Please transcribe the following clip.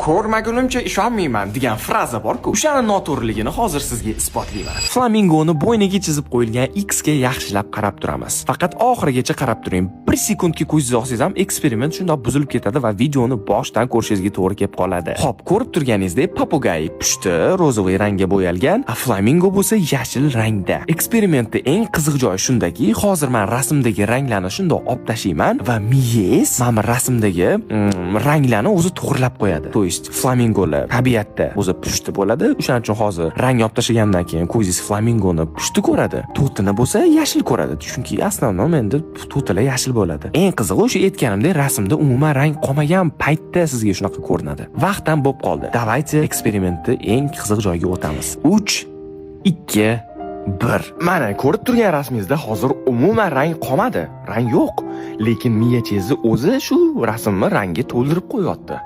Ko'rmagunimcha ishonmayman degan fraza bor-ku, o'shani noto'g'riligini hozir sizga isbotlayman. Flamingoni bo'yniga chizib qo'yilgan X ga yaxshilab qarab turamiz. Faqat oxirigacha qarab turing. 1 sekundga ko'zingizni olsangiz ham eksperiment shundoq buzilib ketadi va videoni boshdan ko'rishingizga to'g'ri kelib qoladi. Xo'p, ko'rib turganingizdek papugay pushti rozovoy rangga bo'yalgan, a flamingo bo'lsa yashil rangda. Eksperimentning eng qiziq joyi shundaki, hozir men rasmdagi ranglarni shundoq olib tashlayman va miyingiz mana rasmdagi ranglarni o'zi to'g'rilab qo'yadi. To есть flamingolar tabiatda o'zi pushti bo'ladi. O'shaning uchun hozir rang olib tashlagandan keyin ko'zingiz flamingoni pushti ko'radi. To'tini bo'lsa yashil ko'radi. Chunki aslan endi to'tilar yashil bo'ladi. Eng qizig'i o'sha aytganimdek rasmda umuman rang qolmagan paytda sizga shunaqa ko'rinadi. Vaqtdan bo'lib qoldi. Давайте eksperimentni eng qiziq joyiga o'tamiz. 3 2 1. Mana ko'rib turgan rasmingizda hozir umuman rang qolmadi. Rang yo'q. Lekin miyachingiz o'zi shu rasmni rangga to'ldirib qo'yapti.